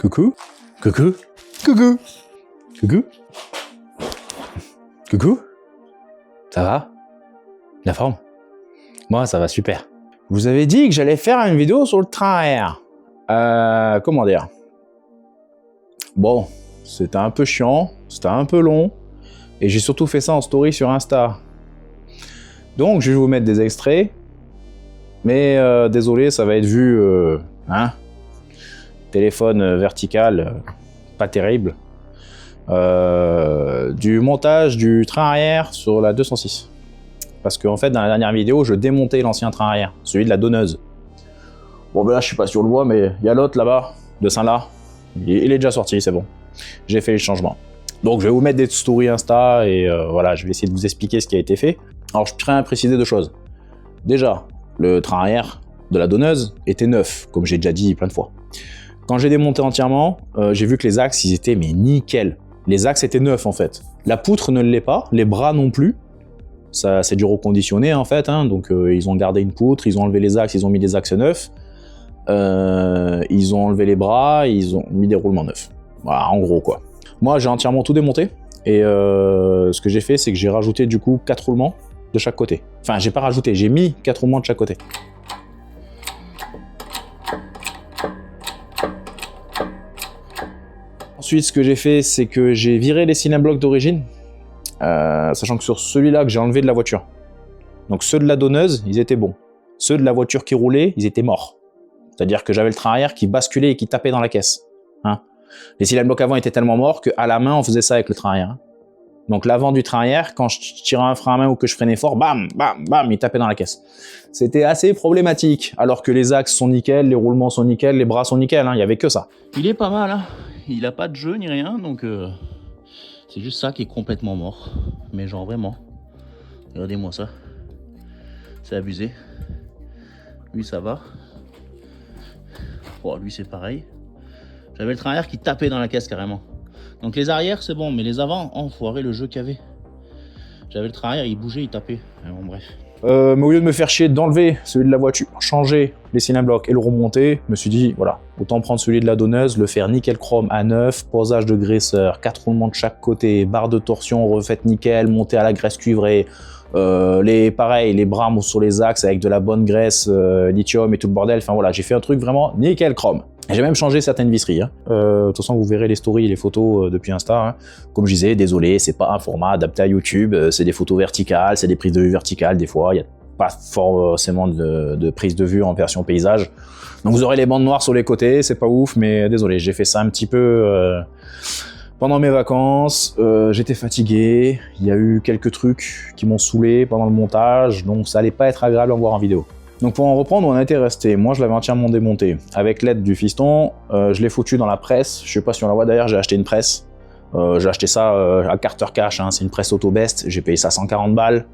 Coucou. Coucou. Coucou. Coucou. Coucou. Ça va? La forme? Moi, ça va super. Je vous avais dit que j'allais faire une vidéo sur le train à air. Comment dire? Bon, c'était un peu chiant, c'était un peu long, et j'ai surtout fait ça en story sur Insta. Donc, je vais vous mettre des extraits, mais désolé, ça va être vu, hein? Téléphone vertical, pas terrible. Du montage du train arrière sur la 206. Parce qu'en fait, dans la dernière vidéo, je démontais l'ancien train arrière, celui de la donneuse. Bon, ben là, je sais pas si on le voit, mais il y a l'autre là-bas, de Saint-Lard. Il est déjà sorti, c'est bon. J'ai fait les changements. Donc, je vais vous mettre des stories Insta et voilà, je vais essayer de vous expliquer ce qui a été fait. Alors, je tiens à préciser deux choses. Déjà, le train arrière de la donneuse était neuf, comme j'ai déjà dit plein de fois. Quand j'ai démonté entièrement, j'ai vu que les axes, ils étaient mais nickel. Les axes étaient neufs en fait. La poutre ne l'est pas, les bras non plus. Ça, c'est du reconditionné en fait, hein. Donc ils ont gardé une poutre, ils ont enlevé les axes, ils ont mis des axes neufs. Ils ont enlevé les bras, ils ont mis des roulements neufs. Voilà, en gros quoi. Moi, j'ai entièrement tout démonté. Et ce que j'ai fait, c'est que j'ai rajouté du coup 4 roulements de chaque côté. Enfin, j'ai pas rajouté, j'ai mis 4 roulements de chaque côté. Ensuite, ce que j'ai fait, c'est que j'ai viré les cylindres blocs d'origine, sachant que sur celui-là que j'ai enlevé de la voiture. Donc ceux de la donneuse, ils étaient bons. Ceux de la voiture qui roulait, ils étaient morts. C'est-à-dire que j'avais le train arrière qui basculait et qui tapait dans la caisse. Hein. Les cylindres blocs avant étaient tellement morts qu'à la main, on faisait ça avec le train arrière. Hein. Donc l'avant du train arrière, quand je tirais un frein à main ou que je freinais fort, bam, bam, bam, il tapait dans la caisse. C'était assez problématique, alors que les axes sont nickel, les roulements sont nickel, les bras sont nickel, hein, il n'y avait que ça. Il est pas mal, hein. Il a pas de jeu ni rien, donc c'est juste ça qui est complètement mort. Mais genre vraiment, regardez-moi ça, c'est abusé. Lui ça va. Oh, lui c'est pareil. J'avais le train arrière qui tapait dans la caisse carrément. Donc les arrières c'est bon, mais les avant, enfoiré le jeu qu'il y avait. J'avais le train arrière, il bougeait, il tapait. Bon bref. Mais au lieu de me faire chier d'enlever celui de la voiture, changer les cylindres blocs et le remonter, je me suis dit, voilà, autant prendre celui de la donneuse, le faire nickel chrome à neuf, posage de graisseur, 4 roulements de chaque côté, barre de torsion refaite nickel, montée à la graisse cuivrée, pareil, les bras sur les axes avec de la bonne graisse, lithium et tout le bordel, enfin voilà, j'ai fait un truc vraiment nickel chrome. J'ai même changé certaines visseries. Hein. De toute façon, vous verrez les stories et les photos depuis Insta. Hein. Comme je disais, désolé, c'est pas un format adapté à YouTube. C'est des photos verticales, c'est des prises de vue verticales. Des fois, il n'y a pas forcément de prise de vue en version paysage. Donc vous aurez les bandes noires sur les côtés, c'est pas ouf, mais désolé, j'ai fait ça un petit peu pendant mes vacances. J'étais fatigué, il y a eu quelques trucs qui m'ont saoulé pendant le montage, donc ça allait pas être agréable à voir en vidéo. Donc pour en reprendre, on était resté. Moi, je l'avais entièrement démonté. Avec l'aide du fiston, je l'ai foutu dans la presse. Je sais pas si on la voit d'ailleurs, j'ai acheté une presse. J'ai acheté ça à Carter Cash, hein. C'est une presse Autobest. J'ai payé ça 140 balles.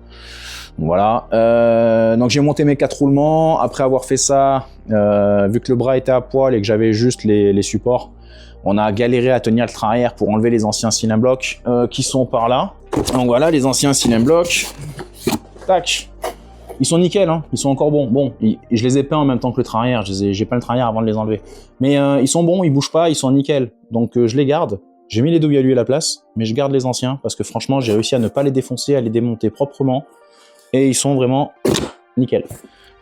Voilà. Donc j'ai monté mes 4 roulements. Après avoir fait ça, vu que le bras était à poil et que j'avais juste les supports, on a galéré à tenir le train arrière pour enlever les anciens cylindres blocs qui sont par là. Donc voilà, les anciens cylindres blocs. Tac. Ils sont nickel, hein. Ils sont encore bons. Bon, je les ai peints en même temps que le train arrière. J'ai peint le train arrière avant de les enlever. Mais ils sont bons, ils bougent pas, ils sont nickel. Donc je les garde. J'ai mis les douilles à lui à la place, mais je garde les anciens parce que franchement, j'ai réussi à ne pas les défoncer, à les démonter proprement. Et ils sont vraiment nickel.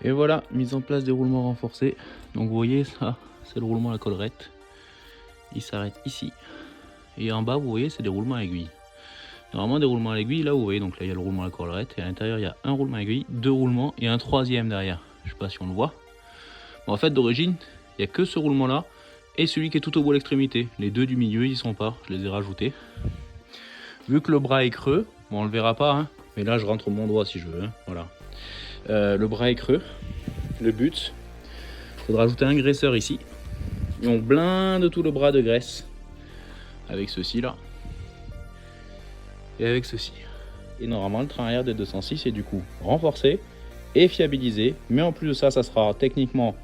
Et voilà, mise en place des roulements renforcés. Donc vous voyez, ça, c'est le roulement à la collerette. Il s'arrête ici. Et en bas, vous voyez, c'est des roulements à aiguille. Normalement des roulements à l'aiguille, là vous voyez, donc là il y a le roulement à la collerette et à l'intérieur il y a un roulement à aiguille, 2 roulements et un troisième derrière. Je sais pas si on le voit. Bon, en fait d'origine, il n'y a que ce roulement là et celui qui est tout au bout de l'extrémité. Les deux du milieu ils sont pas, je les ai rajoutés. Vu que le bras est creux, bon on le verra pas, hein, mais là je rentre mon doigt si je veux, hein, voilà. Le bras est creux, le but c'est de rajouter un graisseur ici. Et on blinde tout le bras de graisse avec ceci là. Et avec ceci. Et normalement le train arrière des 206 est du coup renforcé et fiabilisé, mais en plus de ça, ça sera techniquement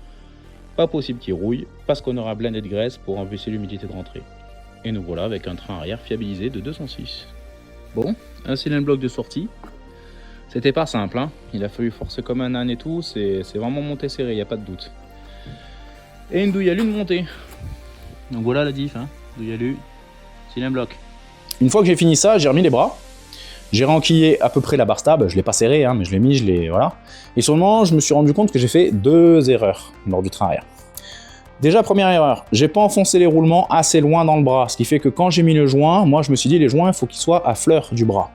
pas possible qu'il rouille parce qu'on aura blindé de graisse pour empêcher l'humidité de rentrer. Et nous voilà avec un train arrière fiabilisé de 206. Bon, un cylindre bloc de sortie. C'était pas simple, hein. Il a fallu forcer comme un âne et tout, c'est vraiment monté serré, il n'y a pas de doute. Et une douille à l'une montée. Donc voilà la diff, hein. Il y a du cylindre bloc. Une fois que j'ai fini ça, j'ai remis les bras. J'ai renquillé à peu près la barre stab, je l'ai pas serré, hein, mais je l'ai mis, voilà. Et sur le moment, je me suis rendu compte que j'ai fait 2 erreurs lors du train arrière. Déjà, première erreur, j'ai pas enfoncé les roulements assez loin dans le bras, ce qui fait que quand j'ai mis le joint, moi je me suis dit les joints, il faut qu'ils soient à fleur du bras.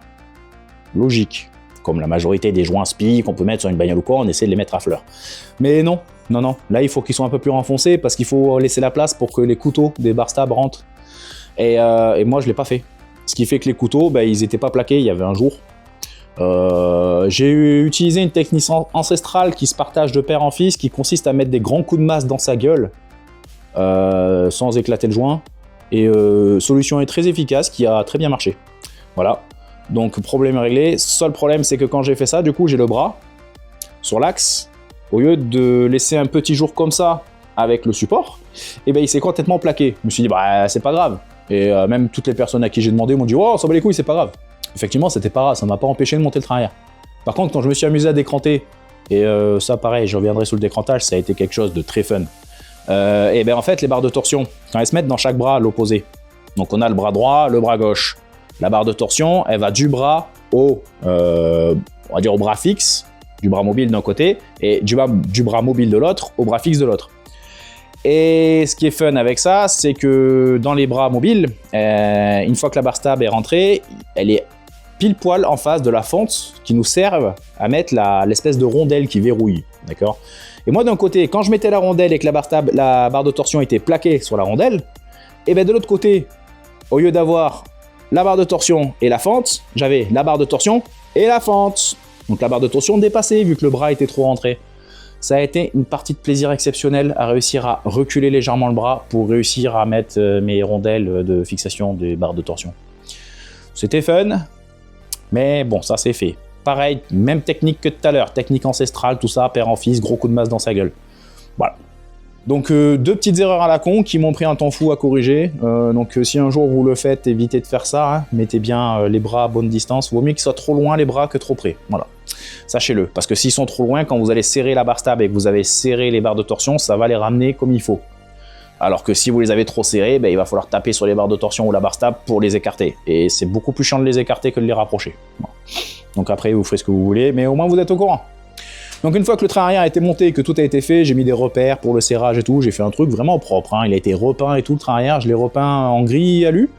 Logique. Comme la majorité des joints SPI qu'on peut mettre sur une bagnole ou quoi, on essaie de les mettre à fleur. Mais non, non, non. Là, il faut qu'ils soient un peu plus renfoncés parce qu'il faut laisser la place pour que les couteaux des barres stab rentrent. Et moi, je l'ai pas fait. Ce qui fait que les couteaux, bah, ils n'étaient pas plaqués, il y avait un jour. J'ai utilisé une technique ancestrale qui se partage de père en fils, qui consiste à mettre des grands coups de masse dans sa gueule, sans éclater le joint. Et solution est très efficace, qui a très bien marché. Voilà. Donc problème réglé. Seul problème, c'est que quand j'ai fait ça, du coup, j'ai le bras sur l'axe. Au lieu de laisser un petit jour comme ça, avec le support, et ben il s'est complètement plaqué. Je me suis dit, bah c'est pas grave. Et même toutes les personnes à qui j'ai demandé m'ont dit, oh, ça va les couilles, c'est pas grave. Effectivement, c'était pas grave, ça m'a pas empêché de monter le train arrière. Par contre, quand je me suis amusé à décranter, et ça pareil, je reviendrai sur le décrantage, ça a été quelque chose de très fun. Et ben en fait, les barres de torsion, quand elles se mettent dans chaque bras à l'opposé, donc on a le bras droit, le bras gauche. La barre de torsion, elle va du bras au, on va dire au bras fixe, du bras mobile d'un côté, et du bras mobile de l'autre au bras fixe de l'autre. Et ce qui est fun avec ça, c'est que dans les bras mobiles, une fois que la barre stab est rentrée, elle est pile poil en face de la fente qui nous serve à mettre l'espèce de rondelle qui verrouille, d'accord. Et moi d'un côté, quand je mettais la rondelle et que la barre de torsion était plaquée sur la rondelle, et bien de l'autre côté, au lieu d'avoir la barre de torsion et la fente, j'avais la barre de torsion et la fente. Donc la barre de torsion dépassée vu que le bras était trop rentré. Ça a été une partie de plaisir exceptionnelle à réussir à reculer légèrement le bras pour réussir à mettre mes rondelles de fixation des barres de torsion. C'était fun, mais bon, ça c'est fait. Pareil, même technique que tout à l'heure, technique ancestrale, tout ça, père en fils, gros coup de masse dans sa gueule. Voilà. Donc 2 petites erreurs à la con qui m'ont pris un temps fou à corriger. Donc si un jour vous le faites, évitez de faire ça. Hein. Mettez bien les bras à bonne distance. Vaut mieux qu'ils soient trop loin les bras que trop près. Voilà. Sachez-le. Parce que s'ils sont trop loin, quand vous allez serrer la barre stab et que vous avez serré les barres de torsion, ça va les ramener comme il faut. Alors que si vous les avez trop serrés, ben, il va falloir taper sur les barres de torsion ou la barre stab pour les écarter. Et c'est beaucoup plus chiant de les écarter que de les rapprocher. Bon. Donc après, vous ferez ce que vous voulez, mais au moins vous êtes au courant. Donc une fois que le train arrière a été monté et que tout a été fait, j'ai mis des repères pour le serrage et tout, j'ai fait un truc vraiment propre, hein. Il a été repeint et tout, le train arrière, je l'ai repeint en gris alu,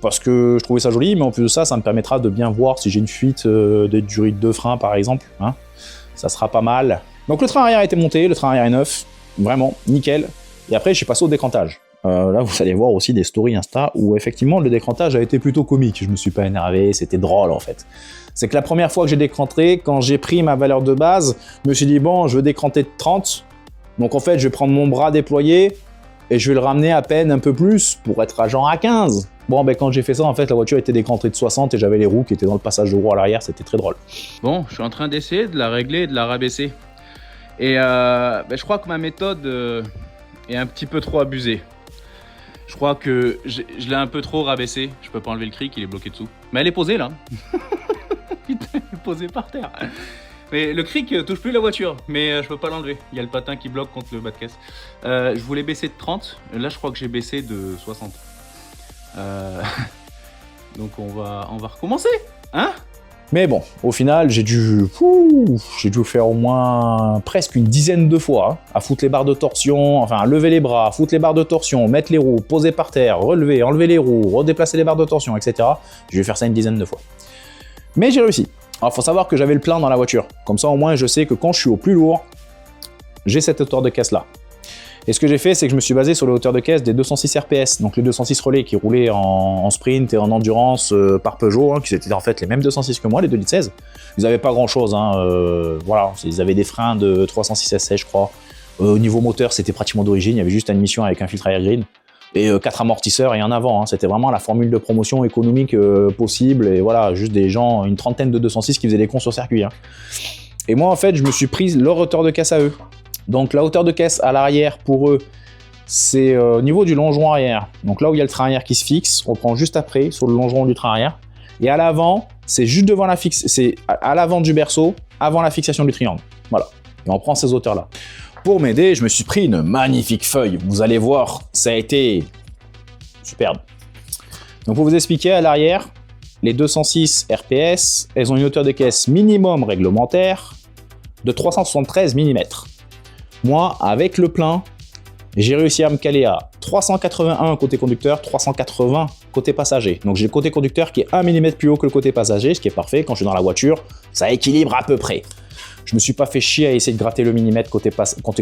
parce que je trouvais ça joli, mais en plus de ça, ça me permettra de bien voir si j'ai une fuite des durées de 2 freins par exemple, hein. Ça sera pas mal. Donc le train arrière a été monté, le train arrière est neuf, vraiment, nickel, et après je suis passé au décrantage. Là vous allez voir aussi des stories Insta où effectivement le décrantage a été plutôt comique, je me suis pas énervé, c'était drôle en fait. C'est que la première fois que j'ai décranté, quand j'ai pris ma valeur de base, je me suis dit bon, je veux décranter de 30, donc en fait je vais prendre mon bras déployé et je vais le ramener à peine un peu plus pour être à genre à 15. Bon ben quand j'ai fait ça, en fait la voiture était décrantée de 60 et j'avais les roues qui étaient dans le passage de roue à l'arrière, c'était très drôle. Bon, je suis en train d'essayer de la régler et de la rabaisser. Et je crois que ma méthode est un petit peu trop abusée. Je crois que je l'ai un peu trop rabaissé. Je peux pas enlever le cric, il est bloqué dessous. Mais elle est posée là. Putain, elle est posée par terre. Mais le cric touche plus la voiture, mais je peux pas l'enlever. Il y a le patin qui bloque contre le bas de caisse. Je voulais baisser de 30. Là, je crois que j'ai baissé de 60. Donc on va recommencer, hein? Mais bon, au final, j'ai dû faire au moins presque une dizaine de fois, hein, à foutre les barres de torsion, enfin à lever les bras, foutre les barres de torsion, mettre les roues, poser par terre, relever, enlever les roues, redéplacer les barres de torsion, etc. Je vais faire ça une dizaine de fois. Mais j'ai réussi. Alors, faut savoir que j'avais le plein dans la voiture. Comme ça, au moins, je sais que quand je suis au plus lourd, j'ai cette hauteur de caisse-là. Et ce que j'ai fait, c'est que je me suis basé sur la hauteur de caisse des 206 RPS, donc les 206 relais qui roulaient en sprint et en endurance par Peugeot, hein, qui étaient en fait les mêmes 206 que moi, les 2,16 litres. Ils n'avaient pas grand-chose, hein, voilà, ils avaient des freins de 306 SC, je crois. Au niveau moteur, c'était pratiquement d'origine, il y avait juste une émission avec un filtre air green. Et 4 amortisseurs et un avant, hein. C'était vraiment la formule de promotion économique possible, et voilà, juste des gens, une trentaine de 206 qui faisaient des cons sur circuit. Hein. Et moi, en fait, je me suis pris leur hauteur de caisse à eux. Donc la hauteur de caisse à l'arrière pour eux, c'est au niveau du longeron arrière. Donc là où il y a le train arrière qui se fixe, on prend juste après sur le longeron du train arrière. Et à l'avant, c'est juste devant la fixe, c'est à l'avant du berceau, avant la fixation du triangle. Voilà. Et on prend ces hauteurs-là. Pour m'aider, je me suis pris une magnifique feuille. Vous allez voir, ça a été superbe. Donc pour vous expliquer, à l'arrière, les 206 RPS, elles ont une hauteur de caisse minimum réglementaire de 373 mm. Moi, avec le plein, j'ai réussi à me caler à 381 côté conducteur, 380 côté passager. Donc j'ai le côté conducteur qui est 1 mm plus haut que le côté passager, ce qui est parfait. Quand je suis dans la voiture, ça équilibre à peu près. Je me suis pas fait chier à essayer de gratter le millimètre côté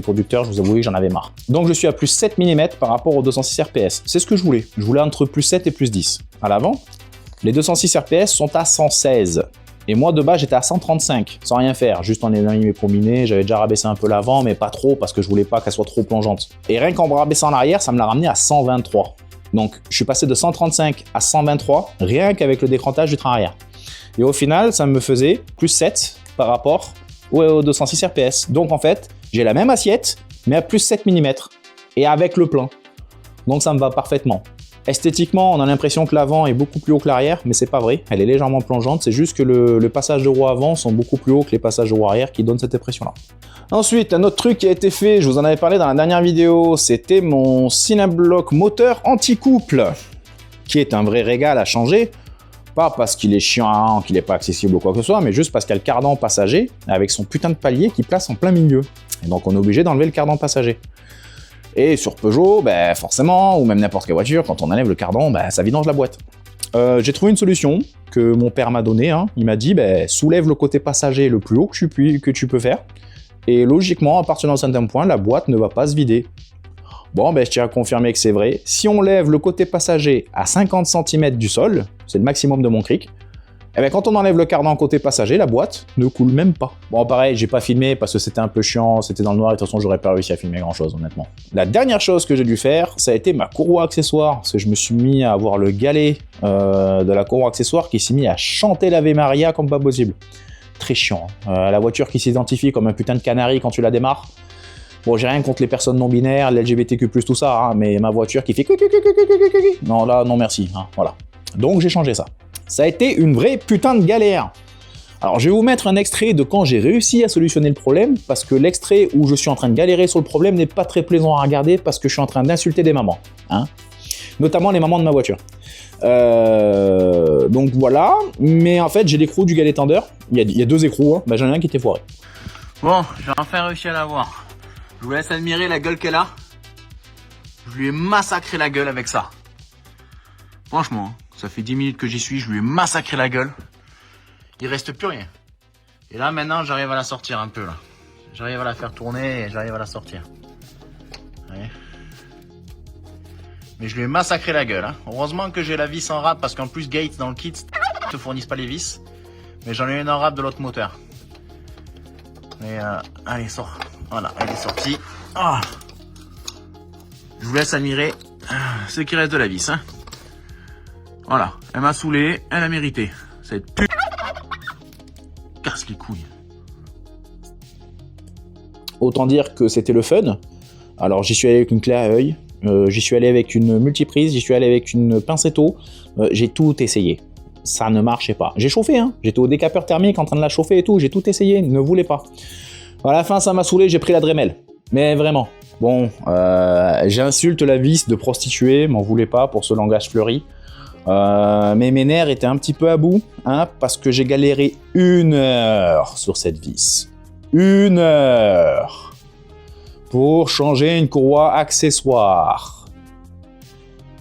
conducteur, je vous avoue que j'en avais marre. Donc je suis à plus 7 mm par rapport aux 206 RPS. C'est ce que je voulais. Je voulais entre plus 7 et plus 10. À l'avant, les 206 RPS sont à 116. Et moi, de base, j'étais à 135, sans rien faire, juste en ayant mis mes combinés. J'avais déjà rabaissé un peu l'avant, mais pas trop, parce que je voulais pas qu'elle soit trop plongeante. Et rien qu'en rabaissant l'arrière, ça me l'a ramené à 123. Donc, je suis passé de 135 à 123, rien qu'avec le décrantage du train arrière. Et au final, ça me faisait plus 7 par rapport aux 206 RPS. Donc, en fait, j'ai la même assiette, mais à plus 7 mm, et avec le plein. Donc, ça me va parfaitement. Esthétiquement, on a l'impression que l'avant est beaucoup plus haut que l'arrière, mais c'est pas vrai. Elle est légèrement plongeante, c'est juste que le passage de roue avant sont beaucoup plus hauts que les passages de roue arrière qui donnent cette impression-là. Ensuite, un autre truc qui a été fait, je vous en avais parlé dans la dernière vidéo, c'était mon Cinablock moteur anti-couple, qui est un vrai régal à changer. Pas parce qu'il est chiant, qu'il n'est pas accessible ou quoi que ce soit, mais juste parce qu'il y a le cardan passager avec son putain de palier qui place en plein milieu. Et donc on est obligé d'enlever le cardan passager. Et sur Peugeot, ben forcément, ou même n'importe quelle voiture, quand on enlève le cardan, ben ça vidange la boîte. J'ai trouvé une solution que mon père m'a donnée. Hein. Il m'a dit, ben, soulève le côté passager le plus haut que tu peux faire. Et logiquement, à partir d'un certain point, la boîte ne va pas se vider. Bon, ben, je tiens à confirmer que c'est vrai. Si on lève le côté passager à 50 cm du sol, c'est le maximum de mon cric, et bien quand on enlève le cardan côté passager, la boîte ne coule même pas. Bon, pareil, j'ai pas filmé parce que c'était un peu chiant, c'était dans le noir, et de toute façon, j'aurais pas réussi à filmer grand chose, honnêtement. La dernière chose que j'ai dû faire, ça a été ma courroie accessoire, parce que je me suis mis à avoir le galet de la courroie accessoire qui s'est mis à chanter l'Ave Maria comme pas possible. Très chiant. Hein. La voiture qui s'identifie comme un putain de canari quand tu la démarres. Bon, j'ai rien contre les personnes non binaires, l'LGBTQ+, tout ça, hein, mais ma voiture qui fait... Non, là, non merci, hein, voilà. Donc j'ai changé ça. Ça a été une vraie putain de galère. Alors je vais vous mettre un extrait de quand j'ai réussi à solutionner le problème, parce que l'extrait où je suis en train de galérer sur le problème n'est pas très plaisant à regarder, parce que je suis en train d'insulter des mamans. Hein, notamment les mamans de ma voiture. Donc voilà, mais en fait j'ai l'écrou du galet tendeur. Il y a deux écrous, hein. Ben, j'en ai un qui était foiré. Bon, j'ai enfin réussi à l'avoir. Je vous laisse admirer la gueule qu'elle a. Je lui ai massacré la gueule avec ça. Franchement, ça fait 10 minutes que j'y suis, je lui ai massacré la gueule. Il reste plus rien. Et là, maintenant, j'arrive à la sortir un peu, là. J'arrive à la faire tourner et j'arrive à la sortir. Ouais. Mais je lui ai massacré la gueule, hein. Heureusement que j'ai la vis en rap, parce qu'en plus, Gates, dans le kit, ne te fournissent pas les vis. Mais j'en ai une en rap de l'autre moteur. Et allez, sort. Voilà, elle est sortie. Ah. Je vous laisse admirer ce qui reste de la vis, hein. Voilà, elle m'a saoulé, elle a mérité. Cette pute casse les couilles. Autant dire que c'était le fun. Alors j'y suis allé avec une clé à œil, j'y suis allé avec une multiprise, j'y suis allé avec une pincetto, j'ai tout essayé. Ça ne marchait pas. J'ai chauffé, hein. J'étais au décapeur thermique en train de la chauffer et tout, j'ai tout essayé, ne voulait pas. À la fin, ça m'a saoulé, j'ai pris la Dremel. Mais vraiment, bon, j'insulte la vis de prostituée, m'en voulez pas pour ce langage fleuri. Mais mes nerfs étaient un petit peu à bout, hein, parce que j'ai galéré 1 heure sur cette vis. 1 heure pour changer une courroie accessoire.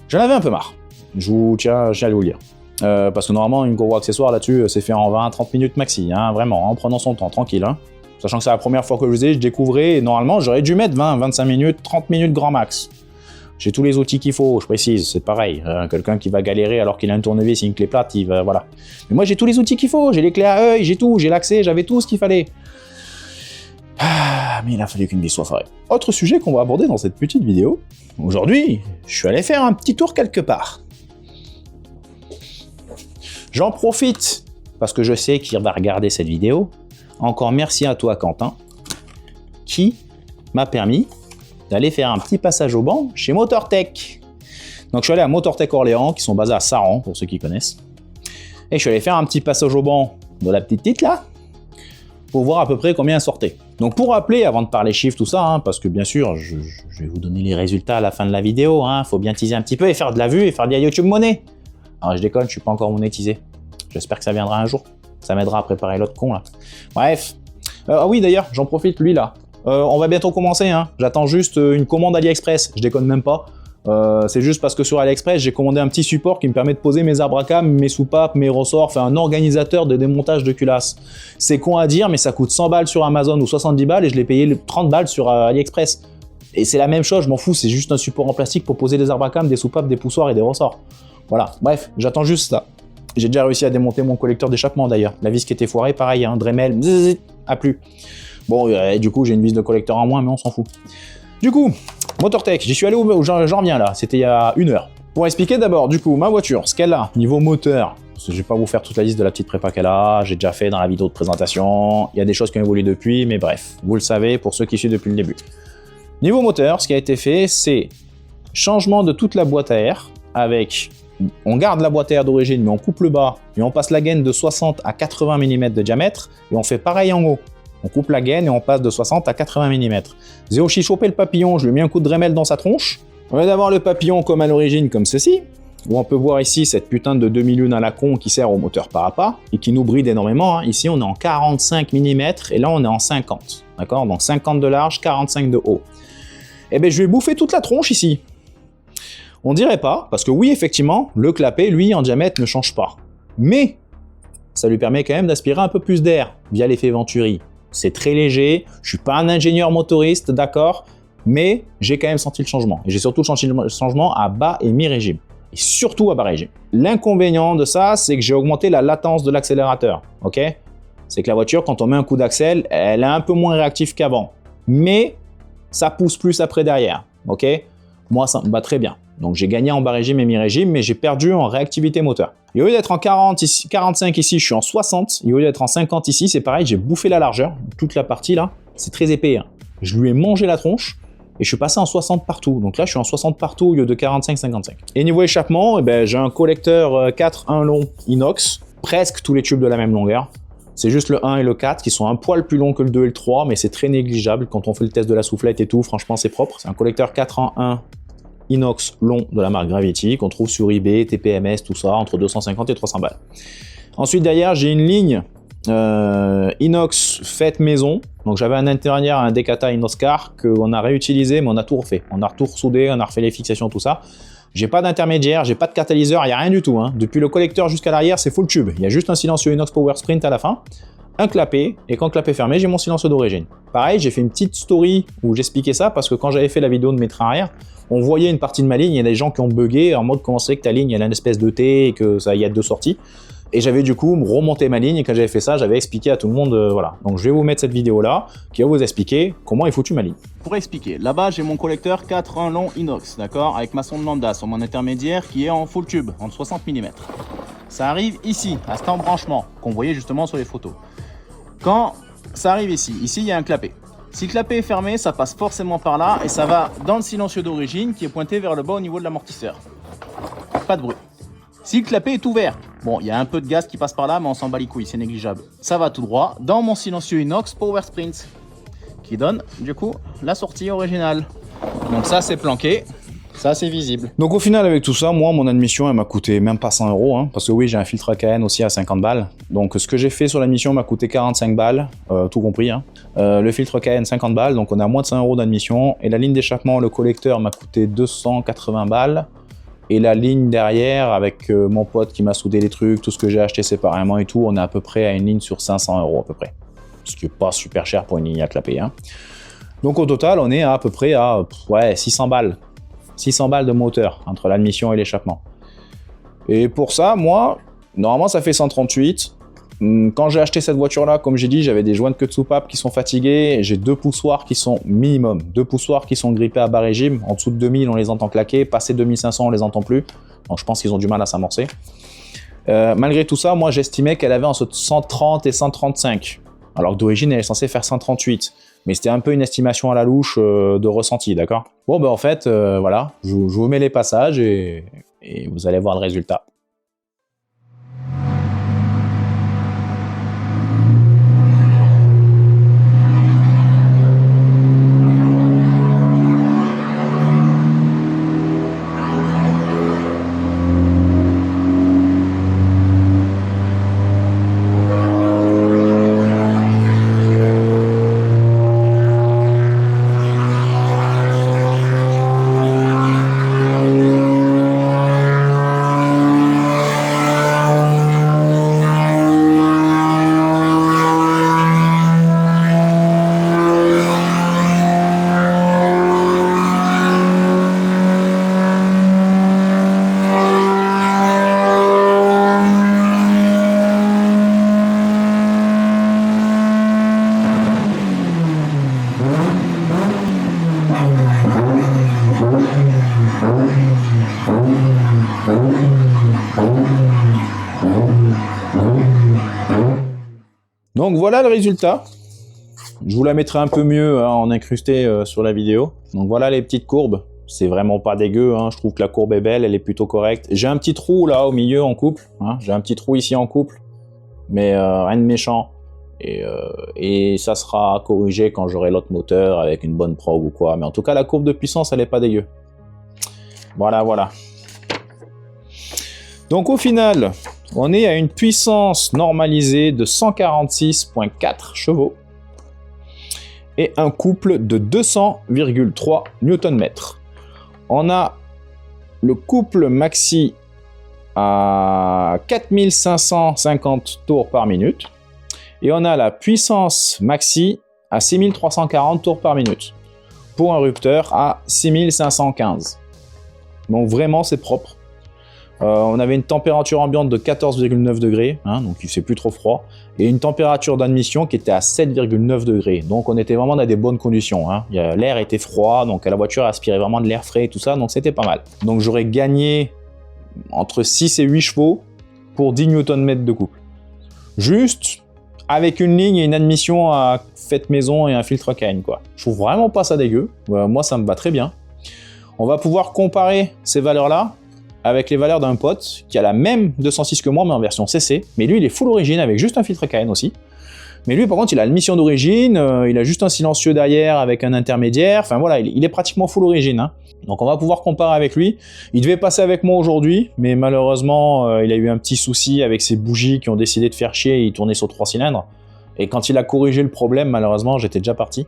J'en avais un peu marre. Je tiens à vous le dire. Parce que normalement, une courroie accessoire là-dessus, c'est fait en 20-30 minutes maxi, hein, vraiment, en prenant son temps, tranquille. Hein. Sachant que c'est la première fois que je faisais, je découvrais, et normalement, j'aurais dû mettre 20-25 minutes, 30 minutes grand max. J'ai tous les outils qu'il faut, je précise, c'est pareil. Quelqu'un qui va galérer alors qu'il a un tournevis et une clé plate, il va, voilà. Mais moi, j'ai tous les outils qu'il faut, j'ai les clés à œil, j'ai tout, j'ai l'accès, j'avais tout ce qu'il fallait. Ah, mais il a fallu qu'une vis soit farée. Autre sujet qu'on va aborder dans cette petite vidéo. Aujourd'hui, je suis allé faire un petit tour quelque part. J'en profite, parce que je sais qu'il va regarder cette vidéo. Encore merci à toi, Quentin, qui m'a permis d'aller faire un petit passage au banc chez Motortech. Donc je suis allé à Motortech Orléans, qui sont basés à Saran, pour ceux qui connaissent. Et je suis allé faire un petit passage au banc de la petite là, pour voir à peu près combien elle sortait. Donc pour rappeler, avant de parler chiffres, tout ça, hein, parce que bien sûr, je vais vous donner les résultats à la fin de la vidéo, hein, faut bien teaser un petit peu et faire de la vue et faire de la YouTube monnaie. Alors je déconne, je suis pas encore monétisé. J'espère que ça viendra un jour. Ça m'aidera à préparer l'autre con là. Bref. Ah oui d'ailleurs, j'en profite, lui là. On va bientôt commencer, hein. J'attends juste une commande AliExpress, je déconne même pas. C'est juste parce que sur AliExpress, j'ai commandé un petit support qui me permet de poser mes arbres à cam, mes soupapes, mes ressorts, enfin un organisateur de démontage de culasse. C'est con à dire, mais ça coûte 100 balles sur Amazon ou 70 balles et je l'ai payé 30 balles sur AliExpress. Et c'est la même chose, je m'en fous, c'est juste un support en plastique pour poser des arbres à cam, des soupapes, des poussoirs et des ressorts. Voilà, bref, j'attends juste ça. J'ai déjà réussi à démonter mon collecteur d'échappement d'ailleurs. La vis qui était foirée, pareil, hein, Dremel, a plus. Bon, du coup, j'ai une vis de collecteur en moins, mais on s'en fout. Du coup, Motortech, j'y suis allé où j'en reviens là, c'était il y a 1 heure. Pour expliquer d'abord, du coup, ma voiture, ce qu'elle a, niveau moteur, parce que je vais pas vous faire toute la liste de la petite prépa qu'elle a, j'ai déjà fait dans la vidéo de présentation, il y a des choses qui ont évolué depuis, mais bref, vous le savez pour ceux qui suivent depuis le début. Niveau moteur, ce qui a été fait, c'est changement de toute la boîte à air, avec, on garde la boîte à air d'origine, mais on coupe le bas, et on passe la gaine de 60 à 80 mm de diamètre, et on fait pareil en haut. On coupe la gaine et on passe de 60 à 80 mm. J'ai aussi chopé le papillon, je lui ai mis un coup de Dremel dans sa tronche. Au lieu d'avoir le papillon comme à l'origine, comme ceci, où on peut voir ici cette putain de demi-lune à la con qui sert au moteur par à pas, et qui nous bride énormément. Hein. Ici, on est en 45 mm, et là, on est en 50. D'accord? Donc 50 de large, 45 de haut. Eh bien, je vais bouffer toute la tronche ici. On dirait pas, parce que oui, effectivement, le clapet, lui, en diamètre, ne change pas. Mais, ça lui permet quand même d'aspirer un peu plus d'air, via l'effet Venturi. C'est très léger, je suis pas un ingénieur motoriste, d'accord, mais j'ai quand même senti le changement. Et j'ai surtout senti le changement à bas et mi-régime. Et surtout à bas régime. L'inconvénient de ça, c'est que j'ai augmenté la latence de l'accélérateur, ok? C'est que la voiture, quand on met un coup d'accel, elle est un peu moins réactive qu'avant. Mais, ça pousse plus après derrière, ok? Moi, ça me va très bien. Donc j'ai gagné en bas régime et mi-régime, mais j'ai perdu en réactivité moteur. Et au lieu d'être en 45 ici, je suis en 60. Et au lieu d'être en 50 ici, c'est pareil, j'ai bouffé la largeur. Toute la partie là, c'est très épais. Hein. Je lui ai mangé la tronche et je suis passé en 60 partout. Donc là, je suis en 60 partout au lieu de 45-55. Et niveau échappement, eh ben, j'ai un collecteur 4-1 long inox, presque tous les tubes de la même longueur. C'est juste le 1 et le 4 qui sont un poil plus longs que le 2 et le 3, mais c'est très négligeable. Quand on fait le test de la soufflette et tout, franchement, c'est propre. C'est un collecteur 4 en 1 inox long de la marque Gravity qu'on trouve sur eBay, TPMS, tout ça, entre 250 et 300 balles. Ensuite, derrière, j'ai une ligne inox faite maison. Donc, j'avais un intérieur, un Decata Inoscar qu'on a réutilisé, mais on a tout refait. On a tout ressoudé, on a refait les fixations, tout ça. J'ai pas d'intermédiaire, j'ai pas de catalyseur, il n'y a rien du tout. Hein. Depuis le collecteur jusqu'à l'arrière, c'est full tube. Il y a juste un silencieux inox Power Sprint à la fin, un clapet, et quand le clapet est fermé, j'ai mon silencieux d'origine. Pareil, j'ai fait une petite story où j'expliquais ça, parce que quand j'avais fait la vidéo de mes trains arrière, on voyait une partie de ma ligne, il y a des gens qui ont bugué en mode comment c'est que ta ligne elle a une espèce de T et que ça y a 2 sorties. Et j'avais du coup remonté ma ligne et quand j'avais fait ça, j'avais expliqué à tout le monde, voilà. Donc je vais vous mettre cette vidéo là qui va vous expliquer comment est foutue ma ligne. Pour expliquer, là-bas j'ai mon collecteur 4-1 long inox, d'accord, avec ma sonde lambda sur mon intermédiaire qui est en full tube, en 60 mm. Ça arrive ici, à cet embranchement qu'on voyait justement sur les photos. Quand ça arrive ici, il y a un clapet. Si le clapet est fermé, ça passe forcément par là et ça va dans le silencieux d'origine qui est pointé vers le bas au niveau de l'amortisseur. Pas de bruit. Si le clapet est ouvert, bon, il y a un peu de gaz qui passe par là, mais on s'en bat les couilles, c'est négligeable. Ça va tout droit dans mon silencieux inox Power Sprint qui donne du coup la sortie originale. Donc ça c'est planqué. Ça, c'est visible. Donc au final, avec tout ça, moi, mon admission, elle m'a coûté même pas 100 €, hein, parce que oui, j'ai un filtre AKN aussi à 50 balles. Donc ce que j'ai fait sur l'admission m'a coûté 45 balles, tout compris. Hein. Le filtre AKN, 50 balles, donc on a moins de 100 € d'admission. Et la ligne d'échappement, le collecteur m'a coûté 280 balles. Et la ligne derrière, avec mon pote qui m'a soudé les trucs, tout ce que j'ai acheté séparément et tout, on est à peu près à une ligne sur 500 € à peu près. Ce qui n'est pas super cher pour une ligne à clapet. Hein. Donc au total, on est à peu près à ouais, 600 balles. 600 balles de moteur entre l'admission et l'échappement. Et pour ça, moi, normalement, ça fait 138. Quand j'ai acheté cette voiture-là, comme j'ai dit, j'avais des joints de queue de soupape qui sont fatigués. J'ai 2 poussoirs qui sont minimum. 2 poussoirs qui sont grippés à bas régime. En dessous de 2000, on les entend claquer. Passé 2500, on les entend plus. Donc je pense qu'ils ont du mal à s'amorcer. Malgré tout ça, moi, j'estimais qu'elle avait entre 130 et 135. Alors que d'origine, elle est censée faire 138. Mais c'était un peu une estimation à la louche de ressenti, d'accord? Bon, ben en fait, voilà, je vous mets les passages et vous allez voir le résultat. Donc voilà le résultat. Je vous la mettrai un peu mieux en incrusté sur la vidéo. Donc voilà les petites courbes. C'est vraiment pas dégueu, hein. Je trouve que la courbe est belle, elle est plutôt correcte. J'ai un petit trou là au milieu en couple, hein. J'ai un petit trou ici en couple, mais rien de méchant. Et ça sera corrigé quand j'aurai l'autre moteur avec une bonne probe ou quoi. Mais en tout cas, la courbe de puissance, elle est pas dégueu. Voilà, voilà. Donc au final, on est à une puissance normalisée de 146,4 chevaux et un couple de 200,3 Nm. On a le couple maxi à 4550 tours par minute et on a la puissance maxi à 6340 tours par minute pour un rupteur à 6515. Donc vraiment c'est propre. On avait une température ambiante de 14,9 degrés, hein, donc il fait plus trop froid, et une température d'admission qui était à 7,9 degrés. Donc on était vraiment dans des bonnes conditions. Hein. L'air était froid, donc la voiture aspirait vraiment de l'air frais et tout ça, donc c'était pas mal. Donc j'aurais gagné entre 6 et 8 chevaux pour 10 Nm de couple. Juste avec une ligne et une admission à faite maison et un filtre Cayenne, quoi. Je trouve vraiment pas ça dégueu. Moi ça me va très bien. On va pouvoir comparer ces valeurs-là avec les valeurs d'un pote qui a la même 206 que moi, mais en version CC. Mais lui, il est full origine avec juste un filtre Cayenne aussi. Mais lui, par contre, il a l'admission d'origine, il a juste un silencieux derrière avec un intermédiaire. Enfin voilà, il est pratiquement full origine. Hein. Donc on va pouvoir comparer avec lui. Il devait passer avec moi aujourd'hui, mais malheureusement, il a eu un petit souci avec ses bougies qui ont décidé de faire chier et il tournait sur 3 cylindres. Et quand il a corrigé le problème, malheureusement, j'étais déjà parti.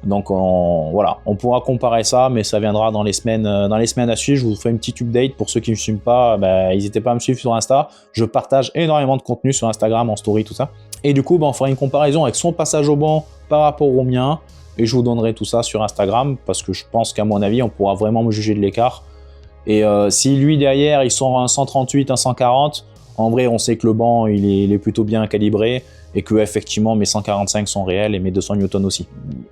Donc voilà, on pourra comparer ça, mais ça viendra dans les semaines à suivre. Je vous ferai une petite update pour ceux qui ne me suivent pas. N'hésitez pas à me suivre sur Insta. Je partage énormément de contenu sur Instagram, en story, tout ça. Et du coup, on fera une comparaison avec son passage au banc par rapport au mien. Et je vous donnerai tout ça sur Instagram parce que je pense qu'à mon avis, on pourra vraiment me juger de l'écart. Et si lui derrière, il sort un 138, un 140, en vrai, on sait que le banc, il est plutôt bien calibré. Et que effectivement mes 145 sont réels et mes 200 Newton aussi.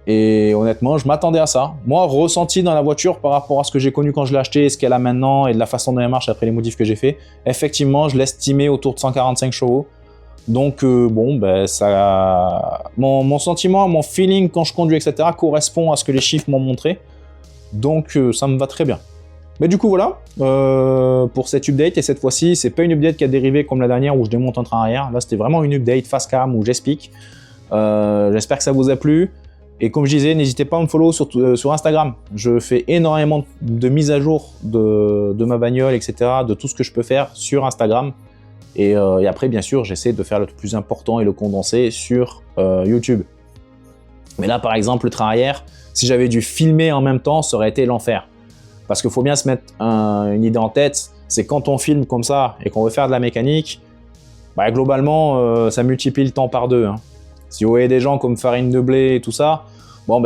Et honnêtement, je m'attendais à ça. Moi, ressenti dans la voiture par rapport à ce que j'ai connu quand je l'ai acheté et ce qu'elle a maintenant et de la façon dont elle marche après les modifs que j'ai fait, effectivement, je l'estimais autour de 145 chevaux. Donc ça, mon sentiment, mon feeling quand je conduis, etc. correspond à ce que les chiffres m'ont montré. Donc ça me va très bien. Mais du coup voilà, pour cette update, et cette fois-ci, c'est pas une update qui a dérivé comme la dernière où je démonte un train arrière. Là, c'était vraiment une update face cam où j'explique. J'espère que ça vous a plu. Et comme je disais, n'hésitez pas à me follow sur Instagram. Je fais énormément de mises à jour de ma bagnole, etc., de tout ce que je peux faire sur Instagram. Et après, bien sûr, j'essaie de faire le plus important et le condenser sur YouTube. Mais là, par exemple, le train arrière, si j'avais dû filmer en même temps, ça aurait été l'enfer. Parce qu'il faut bien se mettre une idée en tête, c'est quand on filme comme ça et qu'on veut faire de la mécanique, globalement, ça multiplie le temps par 2. Hein. Si vous voyez des gens comme Farine de Blé et tout ça,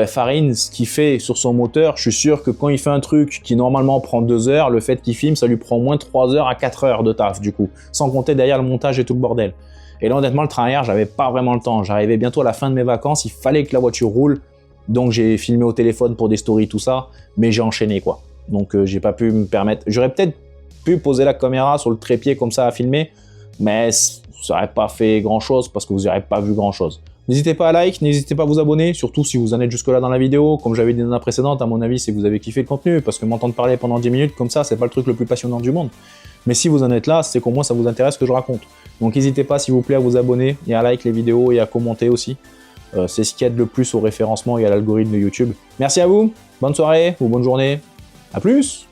Farine, ce qu'il fait sur son moteur, je suis sûr que quand il fait un truc qui normalement prend 2 heures, le fait qu'il filme, ça lui prend au moins 3 heures à 4 heures de taf du coup, sans compter derrière le montage et tout le bordel. Et là, honnêtement, le train arrière, j'avais pas vraiment le temps. J'arrivais bientôt à la fin de mes vacances, il fallait que la voiture roule, donc j'ai filmé au téléphone pour des stories, tout ça, mais j'ai enchaîné quoi. Donc j'ai pas pu me permettre. J'aurais peut-être pu poser la caméra sur le trépied comme ça à filmer, mais ça n'aurait pas fait grand chose parce que vous n'aurez pas vu grand chose. N'hésitez pas à like, n'hésitez pas à vous abonner, surtout si vous en êtes jusque là dans la vidéo. Comme j'avais dit dans la précédente, à mon avis, c'est que vous avez kiffé le contenu, parce que m'entendre parler pendant 10 minutes comme ça, c'est pas le truc le plus passionnant du monde. Mais si vous en êtes là, c'est qu'au moins ça vous intéresse ce que je raconte. Donc n'hésitez pas s'il vous plaît à vous abonner et à like les vidéos et à commenter aussi. C'est ce qui aide le plus au référencement et à l'algorithme de YouTube. Merci à vous, bonne soirée ou bonne journée, à plus.